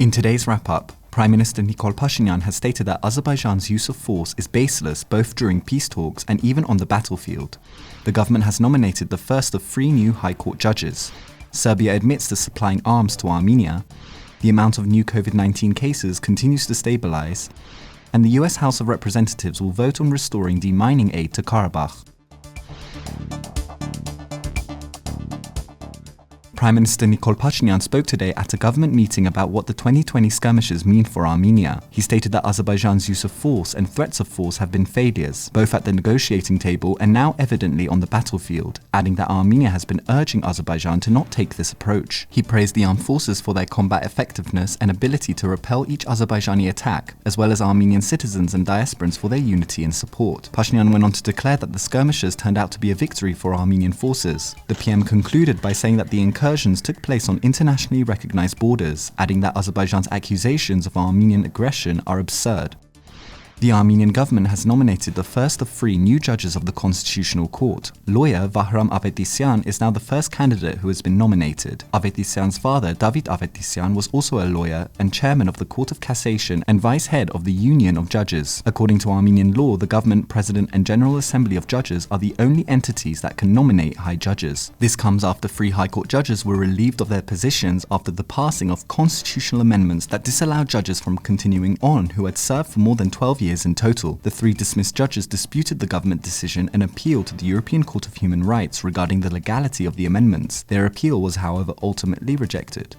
In today's wrap-up, Prime Minister Nikol Pashinyan has stated that Azerbaijan's use of force is baseless both during peace talks and even on the battlefield. The government has nominated the first of 3 new High Court judges. Serbia admits to supplying arms to Armenia. The amount of new COVID-19 cases continues to stabilize. And the US House of Representatives will vote on restoring demining aid to Karabakh. Prime Minister Nikol Pashinyan spoke today at a government meeting about what the 2020 skirmishes mean for Armenia. He stated that Azerbaijan's use of force and threats of force have been failures, both at the negotiating table and now evidently on the battlefield, adding that Armenia has been urging Azerbaijan to not take this approach. He praised the armed forces for their combat effectiveness and ability to repel each Azerbaijani attack, as well as Armenian citizens and diasporans for their unity and support. Pashinyan went on to declare that the skirmishes turned out to be a victory for Armenian forces. The PM concluded by saying that the incursions took place on internationally recognized borders, adding that Azerbaijan's accusations of Armenian aggression are absurd. The Armenian government has nominated the first of 3 new judges of the Constitutional Court. Lawyer Vahram Avetisyan is now the first candidate who has been nominated. Avetisyan's father, David Avetisyan, was also a lawyer and chairman of the Court of Cassation and vice head of the Union of Judges. According to Armenian law, the government, president and General Assembly of Judges are the only entities that can nominate high judges. This comes after 3 High Court judges were relieved of their positions after the passing of constitutional amendments that disallowed judges from continuing on who had served for more than 12 years in total. The 3 dismissed judges disputed the government decision and appealed to the European Court of Human Rights regarding the legality of the amendments. Their appeal was, however, ultimately rejected.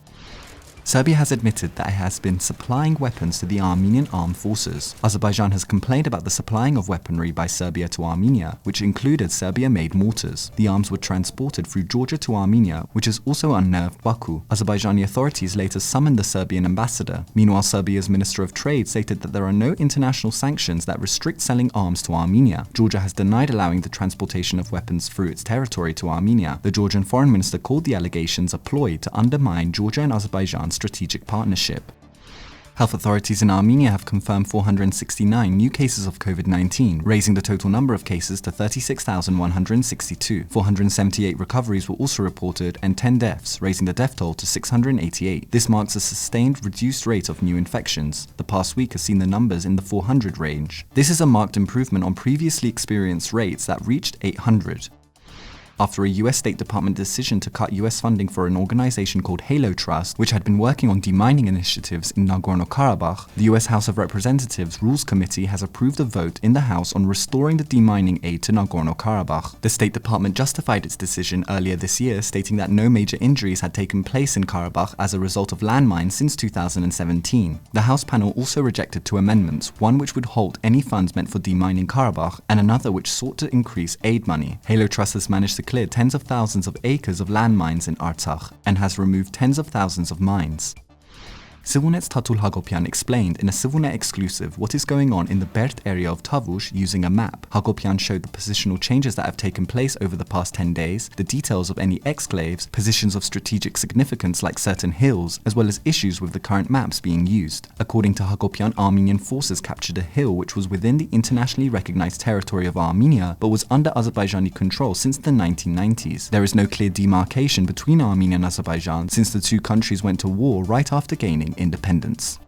Serbia has admitted that it has been supplying weapons to the Armenian armed forces. Azerbaijan has complained about the supplying of weaponry by Serbia to Armenia, which included Serbia-made mortars. The arms were transported through Georgia to Armenia, which has also unnerved Baku. Azerbaijani authorities later summoned the Serbian ambassador. Meanwhile, Serbia's Minister of Trade stated that there are no international sanctions that restrict selling arms to Armenia. Georgia has denied allowing the transportation of weapons through its territory to Armenia. The Georgian foreign minister called the allegations a ploy to undermine Georgia and Azerbaijan's strategic partnership. Health authorities in Armenia have confirmed 469 new cases of COVID-19, raising the total number of cases to 36,162. 478 recoveries were also reported and 10 deaths, raising the death toll to 688. This marks a sustained reduced rate of new infections. The past week has seen the numbers in the 400 range. This is a marked improvement on previously experienced rates that reached 800. After a US State Department decision to cut US funding for an organization called Halo Trust, which had been working on demining initiatives in Nagorno-Karabakh, the US House of Representatives Rules Committee has approved a vote in the House on restoring the demining aid to Nagorno-Karabakh. The State Department justified its decision earlier this year, stating that no major injuries had taken place in Karabakh as a result of landmines since 2017. The House panel also rejected 2 amendments, one which would halt any funds meant for demining Karabakh, and another which sought to increase aid money. Halo Trust has managed to cleared tens of thousands of acres of landmines in Artsakh and has removed tens of thousands of mines. ՍիվիլՆեթ's Tatul Hagopian explained in a ՍիվիլՆեթ exclusive what is going on in the Berd area of Tavush using a map. Hagopian showed the positional changes that have taken place over the past 10 days, the details of any exclaves, positions of strategic significance like certain hills, as well as issues with the current maps being used. According to Hagopian, Armenian forces captured a hill which was within the internationally recognized territory of Armenia but was under Azerbaijani control since the 1990s. There is no clear demarcation between Armenia and Azerbaijan since the 2 countries went to war right after gaining independence.